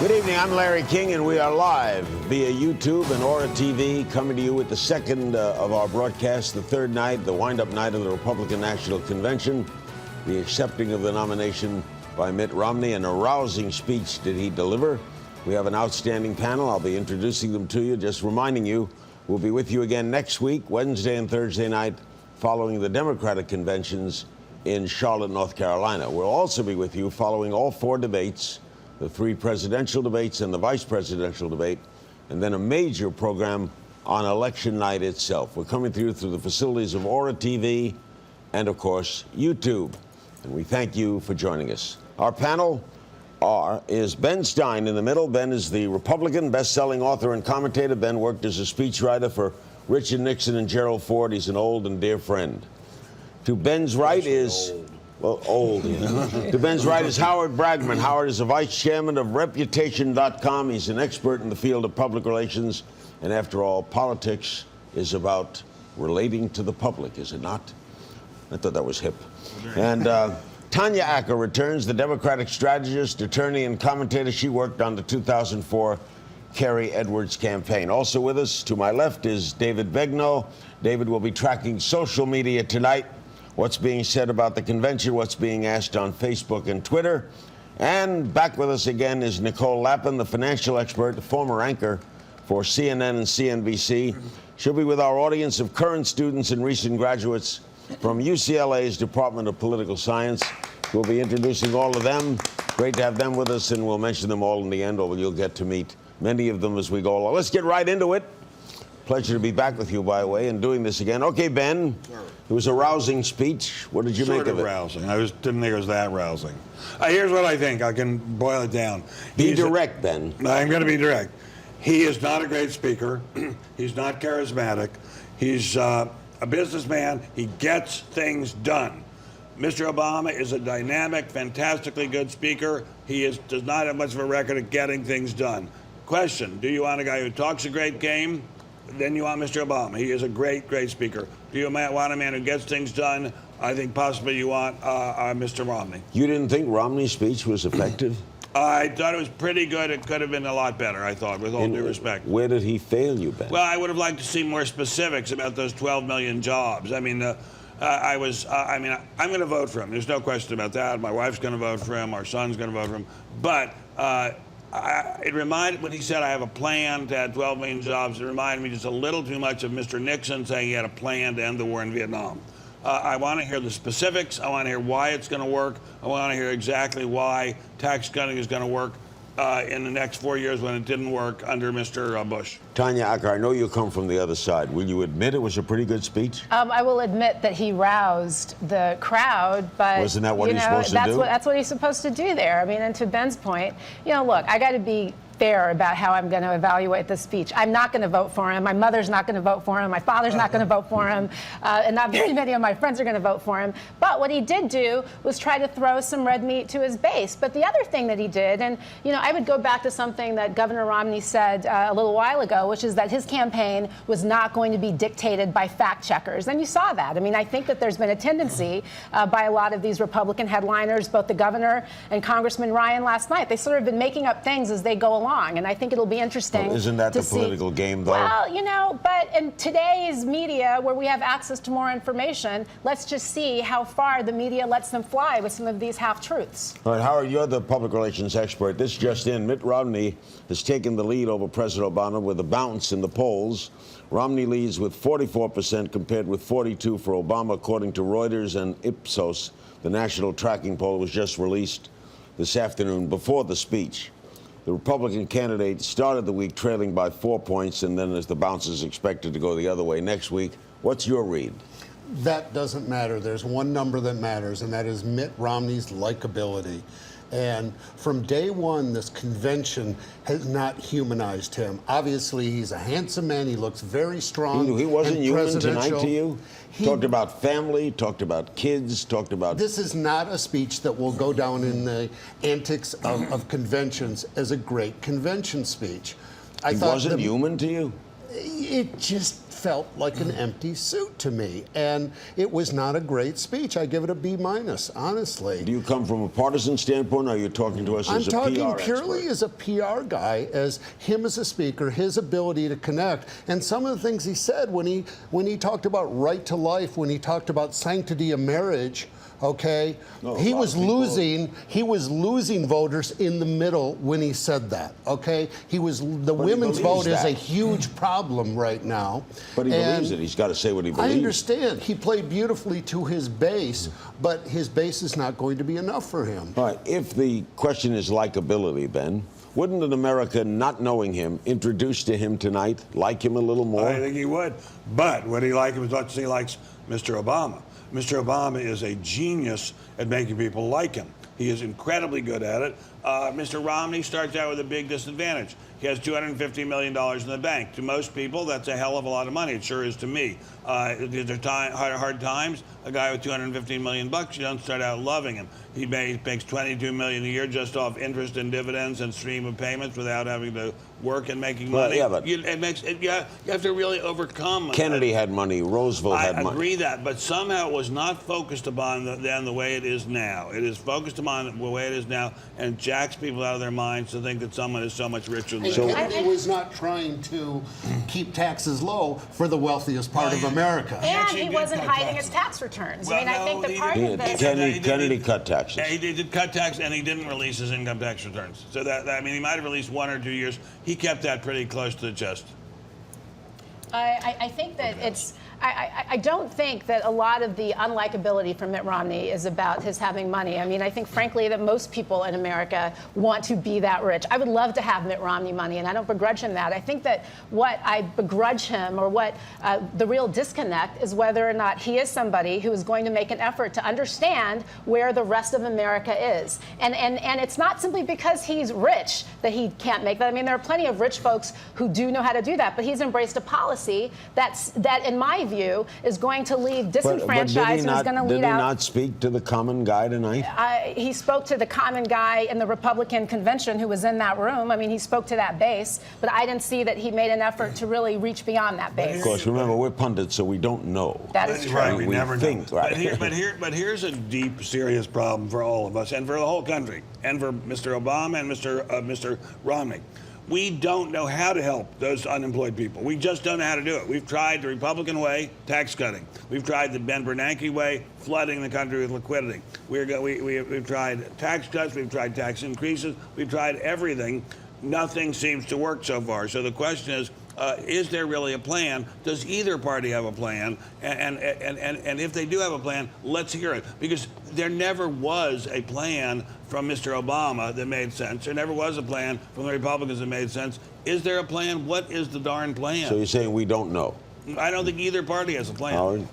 Good evening, I'm Larry King, and we are live via YouTube and Aura TV, coming to you with the second of our broadcasts, the third night, the wind-up night of the Republican National Convention, the accepting of the nomination by Mitt Romney, and a rousing speech did he deliver. We have an outstanding panel. I'll be introducing them to you, just reminding you, we'll be with you again next week, Wednesday and Thursday night, following the Democratic conventions in Charlotte, North Carolina. We'll also be with you following all four debates, the three presidential debates and the vice presidential debate, and then a major program on election night itself. We're coming through the facilities of Aura TV and, of course, YouTube. And we thank you for joining us. Our panel is Ben Stein in the middle. Ben is the Republican best-selling author and commentator. Ben worked as a speechwriter for Richard Nixon and Gerald Ford. He's an old and dear friend. To Ben's right is... Well, old. To Ben's right is Howard Bragman. Howard is the vice chairman of Reputation.com. He's an expert in the field of public relations. And after all, politics is about relating to the public, is it not? I thought that was hip. And Tanya Acker returns, the Democratic strategist, attorney, and commentator. She worked on the 2004 Kerry Edwards campaign. Also with us, to my left, is David Begnaud. David will be tracking social media tonight. What's being said about the convention, what's being asked on Facebook and Twitter. And back with us again is Nicole Lapin, the financial expert, the former anchor for CNN and CNBC. She'll be with our audience of current students and recent graduates from UCLA's Department of Political Science. We'll be introducing all of them. Great to have them with us, and we'll mention them all in the end, or you'll get to meet many of them as we go along. Let's get right into it. Pleasure to be back with you, by the way, and doing this again. Okay, Ben, it was a rousing speech. What did you make of it? Rousing. I didn't think it was that rousing. Here's what I think. I can boil it down. Be direct, Ben. I'm going to be direct. He is not a great speaker. He's not charismatic. He's a businessman. He gets things done. Mr. Obama is a dynamic, fantastically good speaker. He does not have much of a record of getting things done. Question, do you want a guy who talks a great game? Then you want Mr. Obama. He is a great, great speaker. Do you want a man who gets things done? I think possibly you want Mr. Romney. You didn't think Romney's speech was effective? I thought it was pretty good. It could have been a lot better, I thought, with all due respect. Where did he fail you, Ben? Well, I would have liked to see more specifics about those 12 million jobs. I mean, I'm going to vote for him. There's no question about that. My wife's going to vote for him. Our son's going to vote for him. But it reminded, when he said, I have a plan to add 12 million jobs, it reminded me just a little too much of Mr. Nixon saying he had a plan to end the war in Vietnam. I want to hear the specifics. I want to hear why it's going to work. I want to hear exactly why tax cutting is going to work in the next 4 years when it didn't work under Mr. Bush. Tanya Acker, I know you come from the other side. Will you admit it was a pretty good speech? I will admit that he roused the crowd, but wasn't that what he's supposed to do? That's what he's supposed to do there. I mean, and to Ben's point, look, I got to be fair about how I'm going to evaluate this speech. I'm not going to vote for him. My mother's not going to vote for him. My father's not going to vote for him. And not very many of my friends are going to vote for him. But what he did do was try to throw some red meat to his base. But the other thing that he did, and, I would go back to something that Governor Romney said a little while ago, which is that his campaign was not going to be dictated by fact checkers. And you saw that. I mean, I think that there's been a tendency by a lot of these Republican headliners, both the governor and Congressman Ryan last night. They sort of been making up things as they go along. And I think it'll be interesting. Well, isn't that the political game, though? Well, but in today's media, where we have access to more information, let's just see how far the media lets them fly with some of these half-truths. All right, Howard, you're the public relations expert. This just in, Mitt Romney has taken the lead over President Obama with a bounce in the polls. Romney leads with 44% compared with 42% for Obama, according to Reuters and Ipsos. The national tracking poll was just released this afternoon before the speech. The Republican candidate started the week trailing by 4 points, and then as the bounce is expected to go the other way next week. What's your read? That doesn't matter. There's one number that matters, and that is Mitt Romney's likability. And from day one, this convention has not humanized him. Obviously, he's a handsome man. He looks very strong. He wasn't human tonight to you? Talked about family, talked about kids, talked about... This is not a speech that will go down in the antics of conventions as a great convention speech. He wasn't human to you? It just felt like an empty suit to me, and it was not a great speech. I give it a B-, honestly. Do you come from a partisan standpoint, or are you talking to us I'm as a PR talking purely expert? as a PR guy, as him as a speaker, his ability to connect, and some of the things he said when he talked about right to life, when he talked about sanctity of marriage. Okay, No, he was losing voters in the middle when he said that. Okay, the women's vote is a huge problem right now. But he believes it. He's got to say what he believes. I understand. He played beautifully to his base, but his base is not going to be enough for him. All right. If the question is likability, Ben, wouldn't an America not knowing him, introduced to him tonight, like him a little more? I think he would. But would he like him as much as he likes Mr. Obama? Mr. Obama is a genius at making people like him. He is incredibly good at it. Mr. Romney starts out with a big disadvantage. He has $250 million in the bank. To most people, that's a hell of a lot of money. It sure is to me. These are hard times. A guy with $215 million, you don't start out loving him. He makes $22 million a year just off interest and dividends and stream of payments without having to work and making money. Yeah, but you have to really overcome. Kennedy had money. Roosevelt had money. I agree that, but somehow it was not focused upon then the way it is now. It is focused upon the way it is now, and jacks people out of their minds to think that someone is so much richer than And they are. Kennedy was not trying to keep taxes low for the wealthiest part of America. And he wasn't hiding his tax returns. I mean, I think that part of this. Kennedy cut taxes. Yeah, he did cut tax, and he didn't release his income tax returns. So he might have released 1 or 2 years. He kept that pretty close to the chest. I think that I don't think that a lot of the unlikability from Mitt Romney is about his having money. I mean, I think, frankly, that most people in America want to be that rich. I would love to have Mitt Romney money, and I don't begrudge him that. I think that what I begrudge him, or what the real disconnect, is whether or not he is somebody who is going to make an effort to understand where the rest of America is. And it's not simply because he's rich that he can't make that. I mean, there are plenty of rich folks who do know how to do that, but he's embraced a policy that, in my view, is going to leave disenfranchised and is going to lead out. Did he not speak to the common guy tonight? He spoke to the common guy in the Republican convention who was in that room. I mean, he spoke to that base, but I didn't see that he made an effort to really reach beyond that base. Of course, remember, we're pundits, so we don't know. That is true. Right, we never think, know. right? But here's a deep, serious problem for all of us, and for the whole country, and for Mr. Obama and Mr. Romney. We don't know how to help those unemployed people. We just don't know how to do it. We've tried the Republican way, tax cutting. We've tried the Ben Bernanke way, flooding the country with liquidity. We've tried tax cuts. We've tried tax increases. We've tried everything. Nothing seems to work so far. So the question is there really a plan? Does either party have a plan? And if they do have a plan, let's hear it. Because there never was a plan from Mr. Obama that made sense. There never was a plan from the Republicans that made sense. Is there a plan? What is the darn plan? So you're saying we don't know? I don't think either party has a plan. Howard?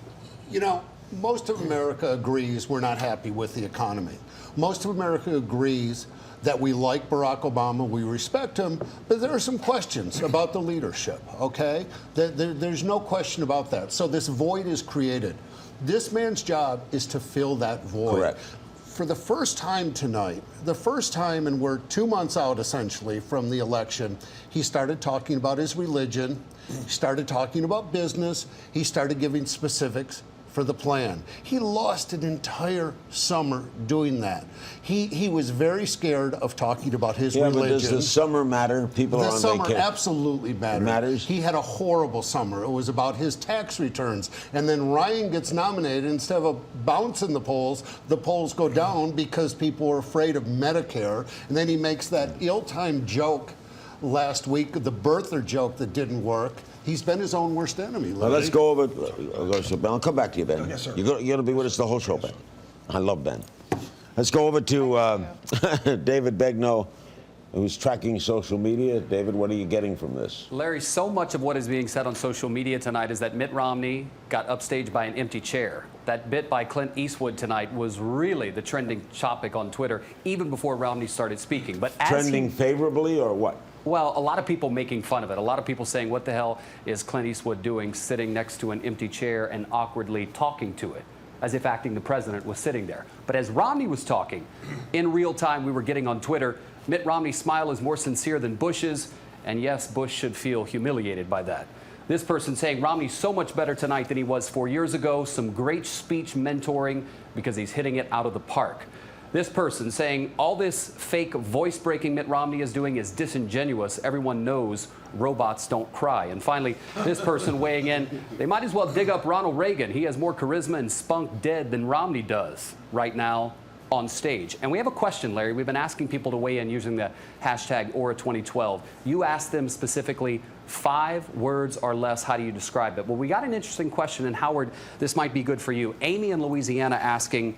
You know, most of America agrees we're not happy with the economy. Most of America agrees that we like Barack Obama, we respect him, but there are some questions about the leadership, okay? There's no question about that. So this void is created. This man's job is to fill that void. Correct. For the first time tonight, the first time, and we're 2 months out essentially from the election, he started talking about his religion, he started talking about business, he started giving specifics for the plan. He lost an entire summer doing that. He was very scared of talking about his religion. But does the summer matter? People are on vacation. The vacation. summer absolutely mattered. It matters? He had a horrible summer. It was about his tax returns. And then Ryan gets nominated. Instead of a bounce in the polls go down because people were afraid of Medicare. And then he makes that ill-timed joke last week, the birther joke that didn't work. He's been his own worst enemy. Well, let's go over. I'll come back to you, Ben. Yes, sir. You're going to be with us the whole show, Ben. I love Ben. Let's go over to David Begnaud, who's tracking social media. David, what are you getting from this? Larry, so much of what is being said on social media tonight is that Mitt Romney got upstaged by an empty chair. That bit by Clint Eastwood tonight was really the trending topic on Twitter, even before Romney started speaking. But Trending favorably or what? Well, a lot of people making fun of it. A lot of people saying, what the hell is Clint Eastwood doing sitting next to an empty chair and awkwardly talking to it, as if acting the president was sitting there. But as Romney was talking, in real time, we were getting on Twitter, Mitt Romney's smile is more sincere than Bush's, and yes, Bush should feel humiliated by that. This person saying Romney's so much better tonight than he was 4 years ago. Some great speech mentoring because he's hitting it out of the park. This person saying all this fake voice-breaking Mitt Romney is doing is disingenuous. Everyone knows robots don't cry. And finally, this person weighing in, they might as well dig up Ronald Reagan. He has more charisma and spunk dead than Romney does right now on stage. And we have a question, Larry. We've been asking people to weigh in using the hashtag Aura2012. You asked them specifically 5 words or less. How do you describe it? Well, we got an interesting question, and Howard, this might be good for you. Amy in Louisiana asking,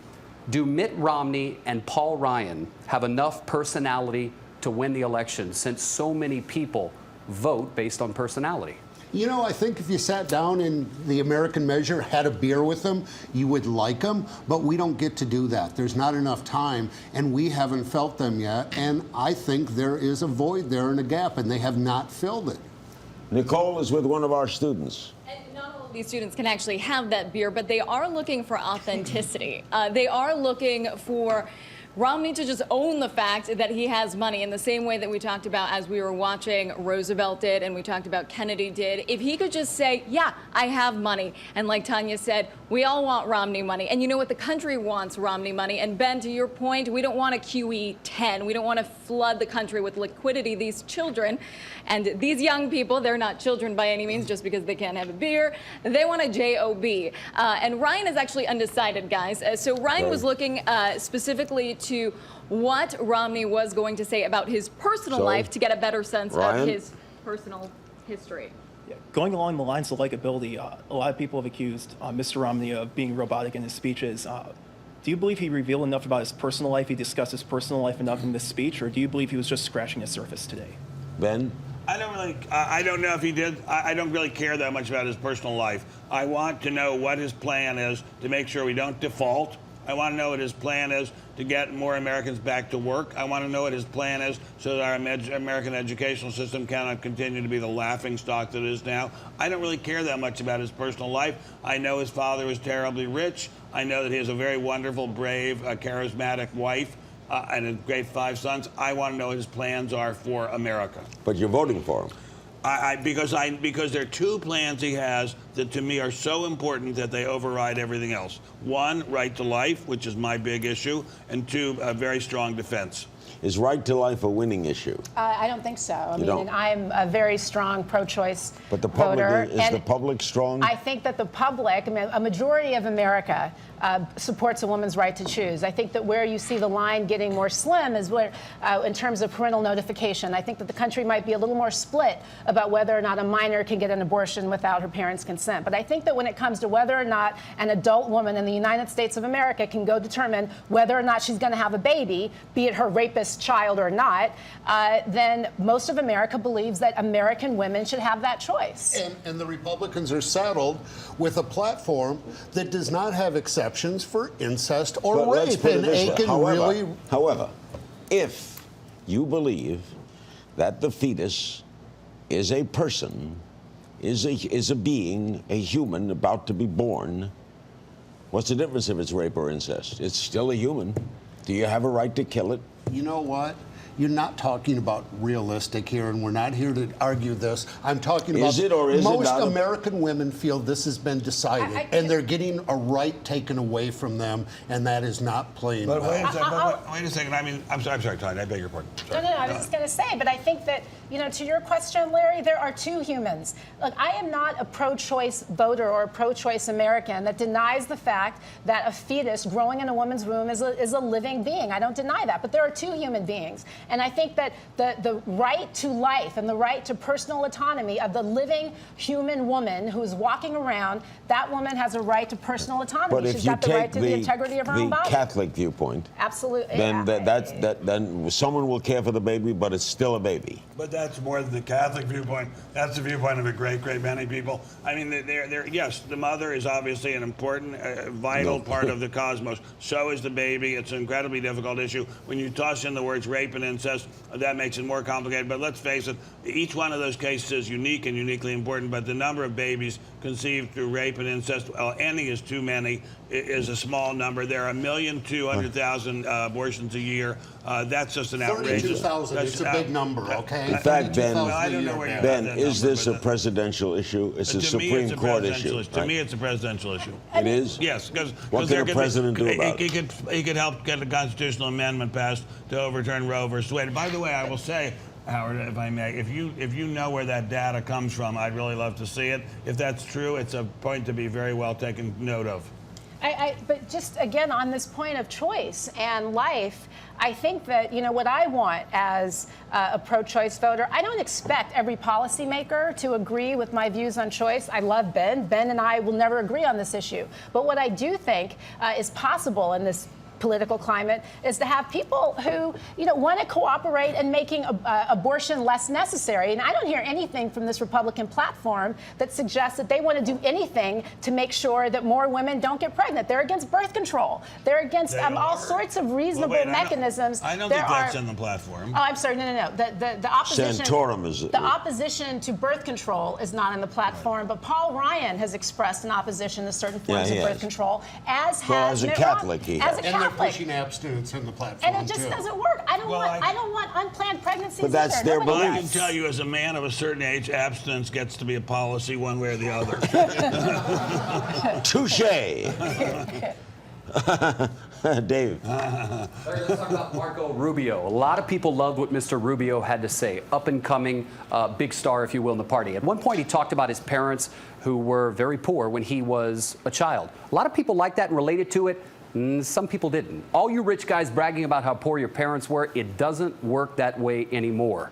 do Mitt Romney and Paul Ryan have enough personality to win the election, since so many people vote based on personality? You know, I think if you sat down in the American measure, had a beer with them, you would like them, but we don't get to do that. There's not enough time, and we haven't felt them yet, and I think there is a void there and a gap, and they have not filled it. Nicole is with one of our students. These students can actually have that beer, but they are looking for authenticity. They are looking for Romney to just own the fact that he has money in the same way that we talked about as we were watching Roosevelt did and we talked about Kennedy did. If he could just say, yeah, I have money. And like Tanya said, we all want Romney money. And you know what? The country wants Romney money. And Ben, to your point, we don't want a QE 10. We don't want to flood the country with liquidity. These children and these young people, they're not children by any means just because they can't have a beer. They want a job. And Ryan is actually undecided, guys. So Ryan was looking specifically to what Romney was going to say about his personal life to get a better sense of his personal history. Yeah, going along the lines of likability, a lot of people have accused Mr. Romney of being robotic in his speeches. Do you believe he revealed enough about his personal life, he discussed his personal life enough in this speech, or do you believe he was just scratching the surface today? Ben? I don't know if he did. I don't really care that much about his personal life. I want to know what his plan is to make sure we don't default. I want to know what his plan is to get more Americans back to work. I want to know what his plan is so that our American educational system cannot continue to be the laughingstock that it is now. I don't really care that much about his personal life. I know his father was terribly rich. I know that he has a very wonderful, brave, charismatic wife and a great 5 sons. I want to know what his plans are for America. But you're voting for him. Because there are 2 plans he has that to me are so important that they override everything else. 1, right to life, which is my big issue, and 2, a very strong defense. Is right to life a winning issue? I don't think so. I mean, I'm a very strong pro-choice But the public, voter. is the public strong? I think that the public, I mean, a majority of America supports a woman's right to choose. I think that where you see the line getting more slim is where, in terms of parental notification, I think that the country might be a little more split about whether or not a minor can get an abortion without her parents' consent. But I think that when it comes to whether or not an adult woman in the United States of America can go determine whether or not she's going to have a baby, be it her rapist child or not, then most of America believes that American women should have that choice. And the Republicans are saddled with a platform that does not have exceptions for incest or But let's rape. put it And this way. However, if you believe that the fetus is a person, is a being, a human about to be born, what's the difference if it's rape or incest? It's still a human. Do you have a right to kill it? You know what? You're not talking about realistic here, and we're not here to argue this. I'm talking about Is it or is it most not American women feel this has been decided, and they're getting a right taken away from them, and that is not playing But well. wait a second. I mean, I'm sorry, Tanya. I beg your pardon. No, I was just going to say, but I think that, you know, to your question, Larry, there are 2 humans. Look, I am not a pro-choice voter or a pro-choice American that denies the fact that a fetus growing in a woman's womb is a living being. I don't deny that, but there are 2 human beings. And I think that the right to life and the right to personal autonomy of the living human woman who's walking around, that woman has a right to personal autonomy. But if She's you got the take right to the integrity of her own body. Catholic viewpoint, Absolutely. then yeah. then someone will care for the baby, but it's still a baby. But that's more than the Catholic viewpoint. That's the viewpoint of a great many people. I mean, yes, the mother is obviously an important, vital part of the cosmos. So is the baby. It's an incredibly difficult issue. When you toss in the words rape and incest, that makes it more complicated. But let's face it, each one of those cases is unique and uniquely important. But the number of babies conceived through rape and incest, any is too many, is a small number. There are 1,200,000 abortions a year. That's just an outrageous. 32,000. It's a big number, okay? In fact, Ben, Well, I don't know where you Ben, got that is number, this a but presidential issue? It's a to me, Supreme it's a Court presidential issue. To me, it's a presidential issue. It is? Yes, because What can a president do about he it? he could help get a constitutional amendment passed to overturn Roe versus Wade. By the way, I will say, Howard, if I may, if you know where that data comes from, I'd really love to see it. If that's true, it's a point to be very well taken note of. But just again on this point of choice and life, I think that what I want as a pro-choice voter, I don't expect every policymaker to agree with my views on choice. I love Ben. Ben and I will never agree on this issue. But what I do think is possible in this political climate is to have people who want to cooperate in making abortion less necessary. And I don't hear anything from this Republican platform that suggests that they want to do anything to make sure that more women don't get pregnant. They're against birth control. They're against all sorts of reasonable mechanisms. I don't think that's in the platform. Oh, I'm sorry. No. The opposition. Santorum is. The opposition to birth control is not in the platform, but Paul Ryan has expressed an opposition to certain forms of birth control, as has as a Mitt Catholic, Romney. he As has. a And they're Catholic. pushing abstinence in the platform, And it just too. doesn't work. I don't want unplanned pregnancies. But that's either. their Nobody belief. I can does. tell you, as a man of a certain age, abstinence gets to be a policy one way or the other. Touche. Dave. Let's talk about Marco Rubio. A lot of people loved what Mr. Rubio had to say. Up and coming, big star, if you will, in the party. At one point, he talked about his parents who were very poor when he was a child. A lot of people liked that and related to it. Some people didn't. All you rich guys bragging about how poor your parents were, it doesn't work that way anymore.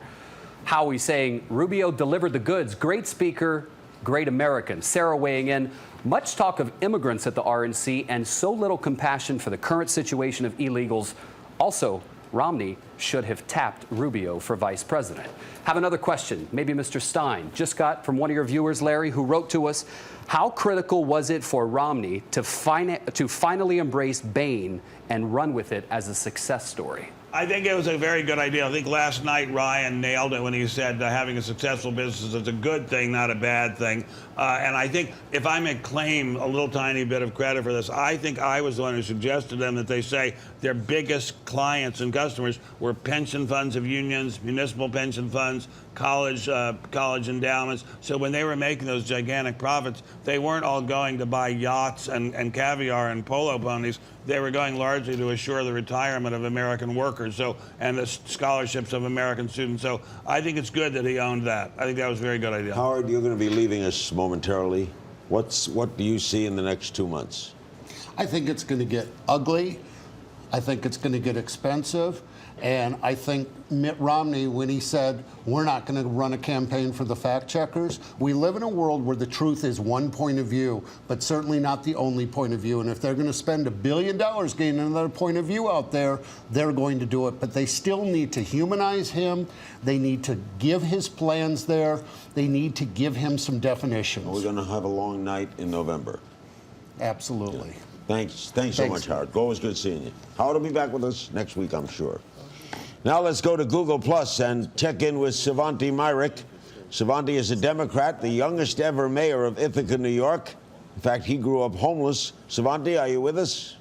Howie's saying, Rubio delivered the goods. Great speaker, great American. Sarah weighing in. Much talk of immigrants at the RNC and so little compassion for the current situation of illegals. Also, Romney should have tapped Rubio for vice president. Have another question, maybe Mr. Stein. Just got from one of your viewers, Larry, who wrote to us, how critical was it for Romney to finally embrace Bain and run with it as a success story? I think it was a very good idea. I think last night Ryan nailed it when he said having a successful business is a good thing, not a bad thing. And I think if I may claim a little tiny bit of credit for this, I think I was the one who suggested them that they say their biggest clients and customers were pension funds of unions, municipal pension funds, college endowments. So when they were making those gigantic profits, they weren't all going to buy yachts and caviar and polo ponies. They were going largely to assure the retirement of American workers, and the scholarships of American students. So I think it's good that he owned that. I think that was a very good idea. Howard, you're going to be leaving us momentarily. What do you see in the next 2 months? I think it's going to get ugly. I think it's going to get expensive. And I think Mitt Romney, when he said, we're not going to run a campaign for the fact checkers, we live in a world where the truth is one point of view, but certainly not the only point of view. And if they're going to spend $1 billion getting another point of view out there, they're going to do it. But they still need to humanize him. They need to give his plans there. They need to give him some definitions. We're going to have a long night in November. Absolutely. Yeah. Thanks so much, Howard. Always good seeing you. Howard will be back with us next week, I'm sure. Now let's go to Google Plus and check in with Svante Myrick. Svante is a Democrat, the youngest ever mayor of Ithaca, New York. In fact, he grew up homeless. Svante, are you with us?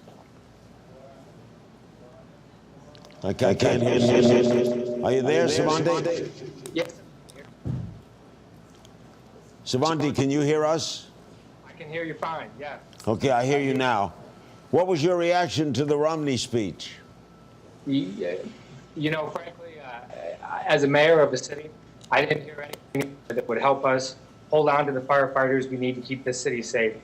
I can't hear you. Are you there, Svante? Yes. Svante, can you hear us? I can hear you fine, yes. Okay, I hear you now. What was your reaction to the Romney speech? You know, frankly, as a mayor of a city, I didn't hear anything that would help us hold on to the firefighters we need to keep this city safe,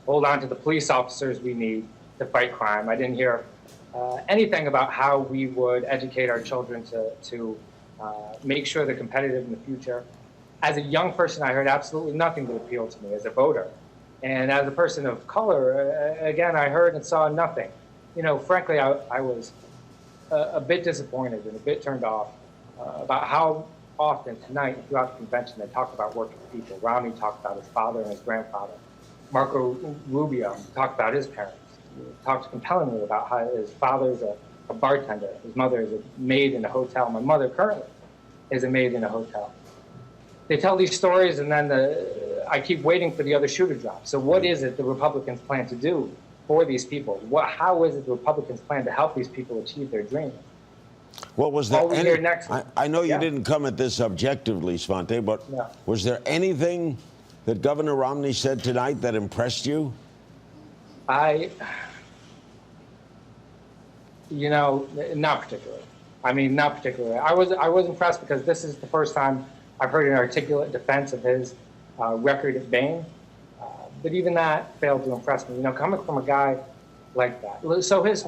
hold on to the police officers we need to fight crime. I didn't hear anything about how we would educate our children to make sure they're competitive in the future. As a young person, I heard absolutely nothing that appealed to me as a voter. And as a person of color, again, I heard and saw nothing. You know, frankly, I was a bit disappointed and a bit turned off about how often tonight throughout the convention they talked about working people. Romney talked about his father and his grandfather. Marco Rubio talked about his parents. He talked compellingly about how his father's a bartender, his mother is a maid in a hotel. My mother currently is a maid in a hotel. They tell these stories, and then I keep waiting for the other shoe to drop. So what is it the Republicans plan to do for these people? How is it the Republicans plan to help these people achieve their dreams? Well, was there All we any? hear next week. I know you Yeah. didn't come at this objectively, Svante, but No. was there anything that Governor Romney said tonight that impressed you? Not particularly. I mean, not particularly. I was impressed because this is the first time I've heard an articulate defense of his record at Bain. But even that failed to impress me. Coming from a guy like that. So his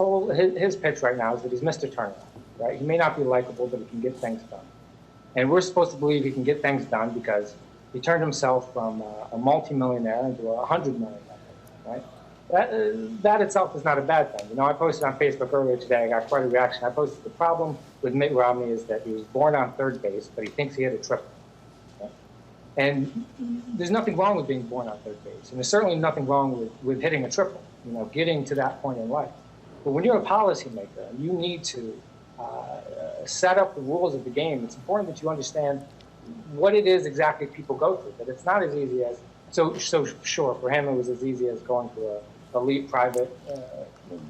pitch right now is that he's Mr. Turnaround, right? He may not be likable, but he can get things done. And we're supposed to believe he can get things done because he turned himself from a multimillionaire into a $100 million, right? That itself is not a bad thing. I posted on Facebook earlier today, I got quite a reaction. I posted the problem with Mitt Romney is that he was born on third base, but he thinks he hit a triple. Right? And there's nothing wrong with being born on third base. And there's certainly nothing wrong with hitting a triple, getting to that point in life. But when you're a policymaker and you need to set up the rules of the game, it's important that you understand what it is exactly people go through. That it's not as easy as, so sure, for him it was as easy as going to a elite private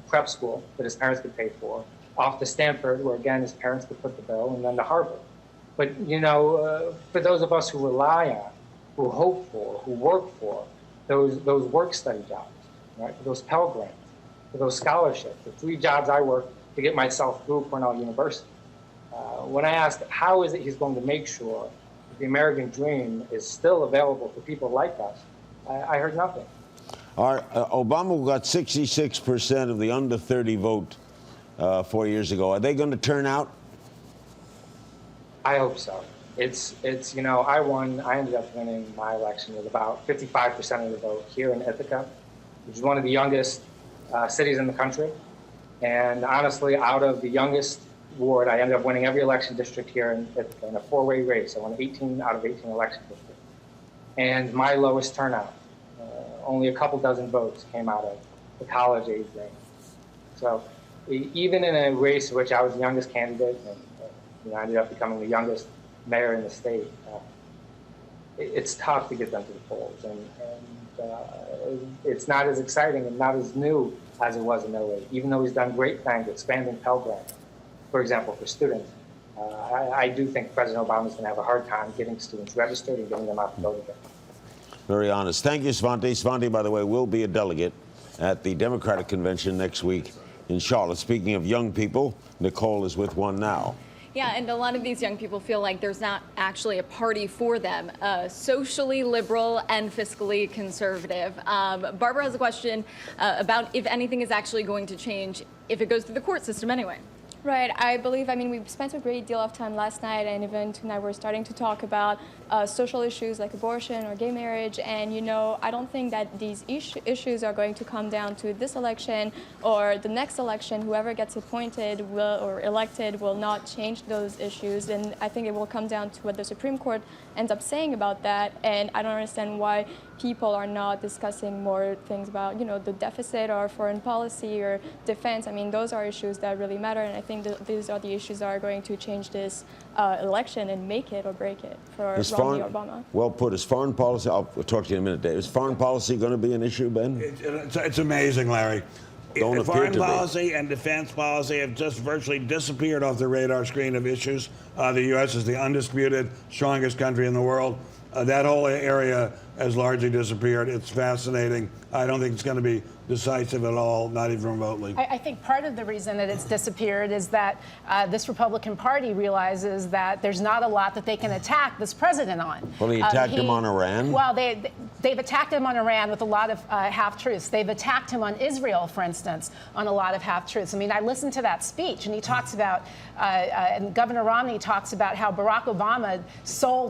prep school that his parents could pay for, off to Stanford, where again his parents could put the bill, and then to Harvard. But for those of us who rely on, who hope for, who work for those work study jobs, right? For those Pell Grants, for those scholarships, the 3 jobs I worked to get myself through Cornell University. When I asked how is it he's going to make sure the American dream is still available for people like us, I heard nothing. Obama got 66% of the under 30 vote 4 years ago. Are they going to turn out? I hope so. I won. I ended up winning my election with about 55% of the vote here in Ithaca, which is one of the youngest cities in the country. And honestly, out of the youngest ward, I ended up winning every election district here in Ithaca in a 4-way race. I won 18 out of 18 election districts. And my lowest turnout, only a couple dozen votes came out of the college age range. So even in a race in which I was the youngest candidate and I ended up becoming the youngest mayor in the state, it's tough to get them to the polls. And it's not as exciting and not as new as it was in 08, even though he's done great things, expanding Pell Grant, for example, for students. I do think President Obama is going to have a hard time getting students registered and getting them out to vote again. Very honest. Thank you, Svante. Svante, by the way, will be a delegate at the Democratic Convention next week in Charlotte. Speaking of young people, Nicole is with one now. Yeah, and a lot of these young people feel like there's not actually a party for them, socially liberal and fiscally conservative. Barbara has a question about if anything is actually going to change if it goes through the court system anyway. Right. I believe, we spent a great deal of time last night, and even tonight we're starting to talk about social issues like abortion or gay marriage. And, I don't think that these issues are going to come down to this election or the next election. Whoever gets appointed or elected will not change those issues. And I think it will come down to what the Supreme Court ends up saying about that. And I don't understand why people are not discussing more things about, the deficit or foreign policy or defense. Those are issues that really matter. And I think these are the issues that are going to change this election and make it or break it for Romney or Obama. Well put. Is foreign policy, I'll talk to you in a minute, Dave. Is foreign policy going to be an issue, Ben? It's amazing, Larry. Foreign policy and defense policy have just virtually disappeared off the radar screen of issues. The U.S. is the undisputed strongest country in the world. That whole area has largely disappeared. It's fascinating. I don't think it's going to be decisive at all, not even remotely. I think part of the reason that it's disappeared is that this Republican Party realizes that there's not a lot that they can attack this president on. Well, he attacked him on Iran. Well, they've attacked him on Iran with a lot of half-truths. They've attacked him on Israel, for instance, on a lot of half-truths. I listened to that speech, and he talks about, and Governor Romney talks about how Barack Obama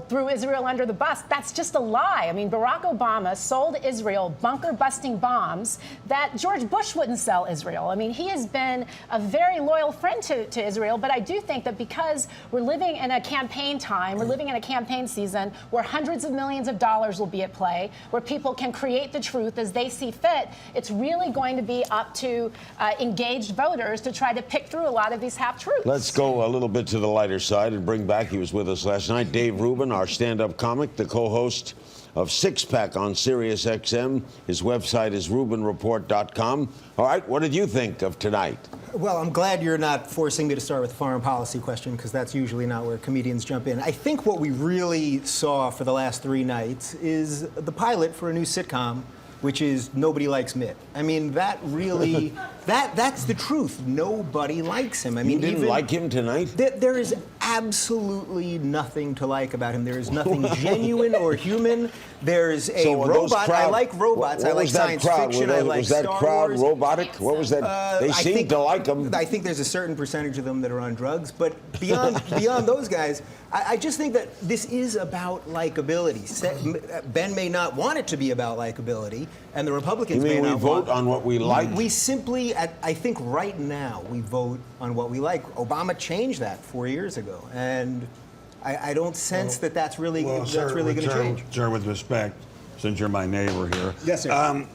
threw Israel under the bus. That's just a lie. Barack Obama sold Israel bunker-busting bombs that George Bush wouldn't sell Israel. He has been a very loyal friend to Israel, but I do think that because we're living in a campaign time, we're living in a campaign season where hundreds of millions of dollars will be at play, where people can create the truth as they see fit, it's really going to be up to engaged voters to try to pick through a lot of these half-truths. Let's go a little bit to the lighter side and bring back, he was with us last night, Dave Rubin, our stand-up comic, the co-host of Six Pack on Sirius XM. His website is RubinReport.com. All right, what did you think of tonight? Well, I'm glad you're not forcing me to start with a foreign policy question, because that's usually not where comedians jump in. I think what we really saw for the last 3 nights is the pilot for a new sitcom, which is Nobody Likes Mitt. I mean, that really, that's the truth. Nobody likes him. I mean, you didn't like him tonight? There is absolutely nothing to like about him. There is nothing genuine or human. There's a robot. I like robots. I like science fiction. I like Star Wars. Was that crowd robotic? What was that? They seemed to like him. I think there's a certain percentage of them that are on drugs. But beyond those guys, I just think that this is about likability. Ben may not want it to be about likability, and the Republicans may not we vote on what we like? We simply, I think right now, we vote on what we like. Obama changed that 4 years ago, and I don't sense that that's really going to change. Sir, with respect, since you're my neighbor here. Yes, sir.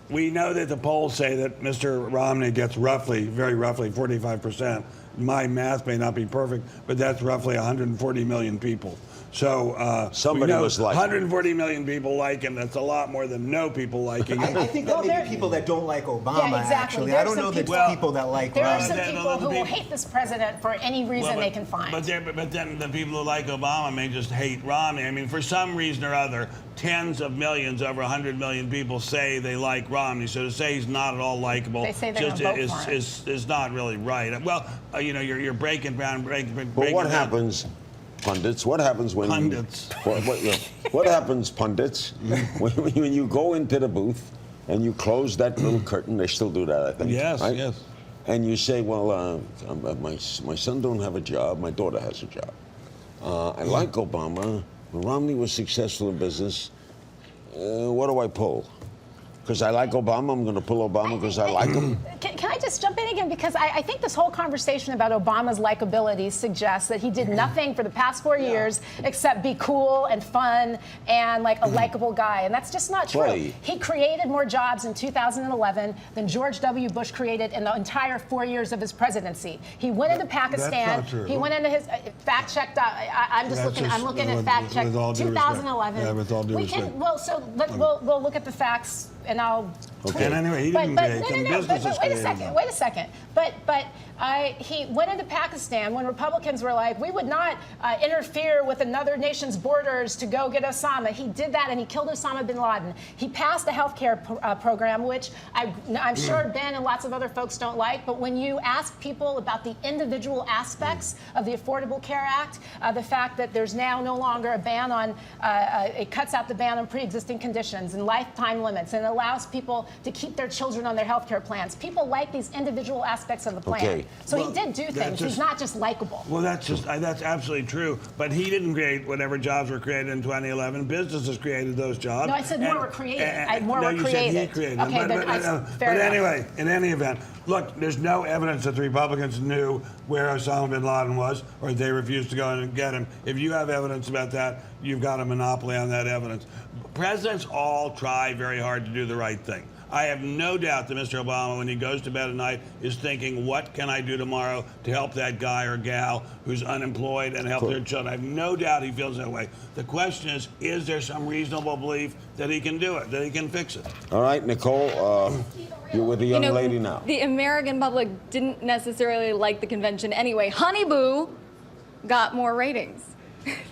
We know that the polls say that Mr. Romney gets very roughly 45%. My math may not be perfect, but that's roughly 140 million people. So somebody was like 140 million people like him. That's a lot more than no people liking him. I think that may be people that don't like Obama. Yeah, exactly. Actually, I don't know that people that like. There are some people who will hate this president for any reason they can find. But then the people who like Obama may just hate Romney. I mean, for some reason or other, tens of millions, over 100 million people say they like Romney. So to say he's not at all likable is not really right. Well, you're breaking down. But what happens? Pundits, what happens when pundits? What happens, pundits, when you go into the booth and you close that little curtain? They still do that, I think. Yes, right? yes. And you say, well, my son don't have a job, my daughter has a job. I like Obama. Romney was successful in business. What do I pull? Because I like Obama, I'm going to pull Obama because I like him. Can I just jump in again? Because I think this whole conversation about Obama's likability suggests that he did nothing for the past 4 years except be cool and fun and like a likable guy. And that's just not true. Right. He created more jobs in 2011 than George W. Bush created in the entire 4 years of his presidency. He went into Pakistan. That's not true. He went into his fact checked. I'm looking at fact check 2011. Yeah, with all due respect. We'll look at the facts. And I'll. Okay. And anyway, he didn't create them. Businesses wait a second. But he went into Pakistan when Republicans were like, we would not interfere with another nation's borders to go get Osama. He did that, and he killed Osama bin Laden. He passed a health care program, which I'm sure Ben and lots of other folks don't like. But when you ask people about the individual aspects of the Affordable Care Act, the fact that there's now no longer a ban on, it cuts out the ban on pre-existing conditions and lifetime limits, and allows people to keep their children on their health care plans. People like these individual aspects of the plan. Okay. So he did do things. He's not just likable. Well, that's absolutely true. But he didn't create whatever jobs were created in 2011. Businesses created those jobs. No, I said more were created. More were you created. said he created them. Okay, but anyway, in any event, look, there's no evidence that the Republicans knew where Osama bin Laden was, or they refused to go in and get him. If you have evidence about that, you've got a monopoly on that evidence. Presidents all try very hard to do the right thing. I have no doubt that Mr. Obama, when he goes to bed at night, is thinking, what can I do tomorrow to help that guy or gal who's unemployed and help their children? I have no doubt he feels that way. The question is there some reasonable belief that he can do it, that he can fix it? All right, Nicole, you're with the young lady now. The American public didn't necessarily like the convention anyway. Honey Boo got more ratings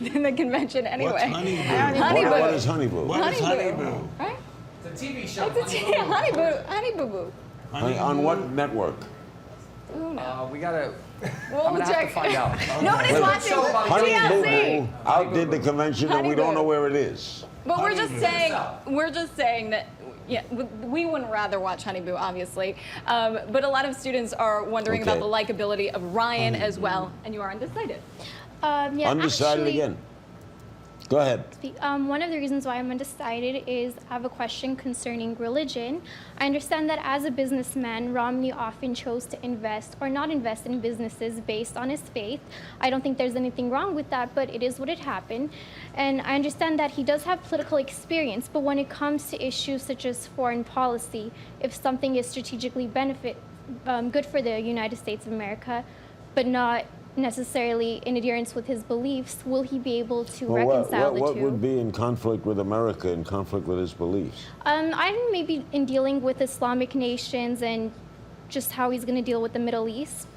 than the convention anyway. What's Honey Boo? Honey Boo. What is Honey Boo? What is Honey Boo? Right? It's a TV show. Honey Boo Boo. On what network? Ooh, no. We gotta. We'll I'm gonna have check. to find out. Nobody's watching Honey Boo TLC. Boo outdid the convention, and Honey we don't Boo. know where it is. But we're just saying that. Yeah, we wouldn't rather watch Honey Boo, obviously. But a lot of students are wondering about the likability of Ryan as well, and you are undecided. Yeah, Undecided actually, again. Go ahead. One of the reasons why I'm undecided is I have a question concerning religion. I understand that as a businessman, Romney often chose to invest or not invest in businesses based on his faith. I don't think there's anything wrong with that, but it is what it happened. And I understand that he does have political experience, but when it comes to issues such as foreign policy, if something is strategically good for the United States of America, but not necessarily in adherence with his beliefs, will he be able to reconcile the two? What would be in conflict with America, in conflict with his beliefs? I'm maybe in dealing with Islamic nations and just how he's going to deal with the Middle East.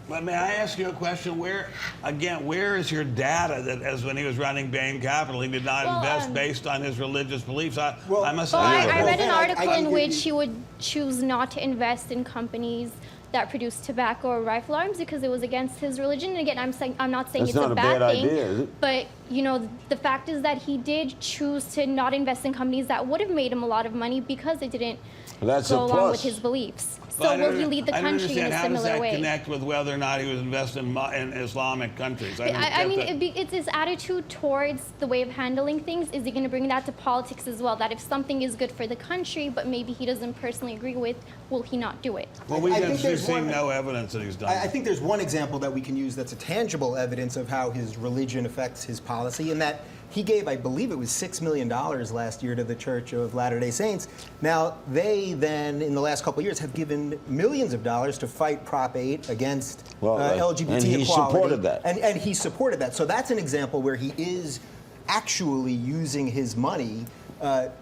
But may I ask you a question? Where is your data that, as when he was running Bain Capital, he did not invest based on his religious beliefs? I must. I read an article in which he would choose not to invest in companies that produce tobacco or rifle arms because it was against his religion. And again, I'm not saying That's it's not a a bad bad thing, idea, is it? but you know, the fact is that he did choose to not invest in companies that would have made him a lot of money because it didn't That's go a along with plus. his beliefs. But So will he lead the I don't country in understand. a How does similar that way? connect with whether or not he was investing in Islamic countries? I mean, it's his attitude towards the way of handling things. Is he going to bring that to politics as well? That if something is good for the country, but maybe he doesn't personally agree with, will he not do it? Well, we've seen no evidence that he's done I think there's one example that we can use that's a tangible evidence of how his religion affects his policy, and that he gave, I believe it was $6 million last year to the Church of Latter-day Saints. Now, they then, in the last couple of years, have given millions of dollars to fight Prop 8 against LGBT and he equality. supported that. And he supported that. So that's an example where he is actually using his money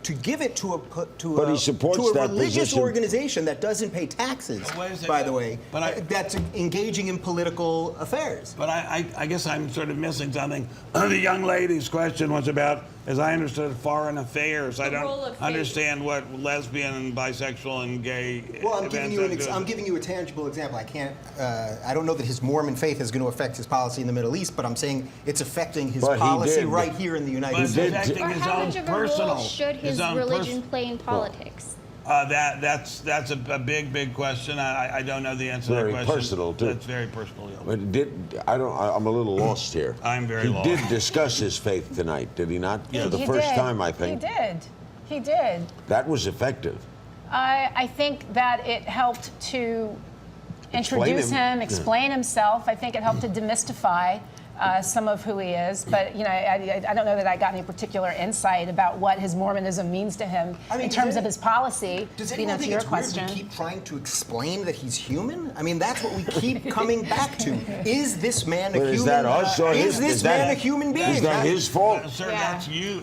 to give it to But he supports to a that religious position. organization that doesn't pay taxes, Wait a second. by the way, But that's engaging in political affairs. But I guess I'm sort of missing something. The young lady's question was about, as I understood, foreign affairs. I role of don't faith. understand what lesbian and bisexual and gay Well, I'm events giving you a tangible example. I can't. I don't know that his Mormon faith is going to affect his policy in the Middle East, but I'm saying it's affecting his But he policy did. right here in the United But it's States. affecting Or his how own much of a personal. role should his religion play in politics? That's a big question. I don't know the answer to Very that question. personal, too. That's very personal. Yeah. But I'm a little lost here. I'm very lost. He did discuss his faith tonight, did he not? For the He first did. time, I think. He did. That was effective. I think that it helped to introduce him, explain himself. I think it helped to demystify some of who he is. But, you know, I don't know that I got any particular insight about what his Mormonism means to him in terms of his policy. Does you anyone know, to think your it's weird question. we keep trying to explain that he's human? I mean, that's what we keep coming back to. Is this man a But human? is that us or is this man a human being? Is that his fault? Sir, Yeah.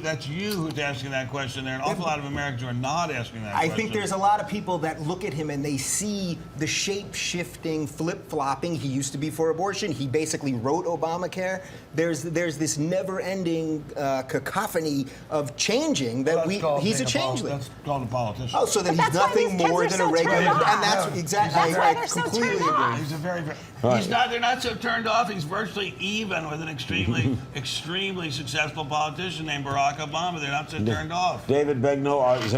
that's you who's asking that question. There are an awful lot of Americans who are not asking that I question. think there's a lot of people that look at him and they see the shape-shifting, flip-flopping. He used to be for abortion. He basically wrote Obamacare. There's this never-ending cacophony of changing that he's a changeling. That's called a politician. Oh, so then But he's that's why nothing these kids more are than so a regular, turned off. and that's exactly. That's why I they're so completely turned off. agree. He's a very, Right. they're not so turned off. He's virtually even with an extremely successful politician named Barack Obama. They're not so turned off. David Begnaud, is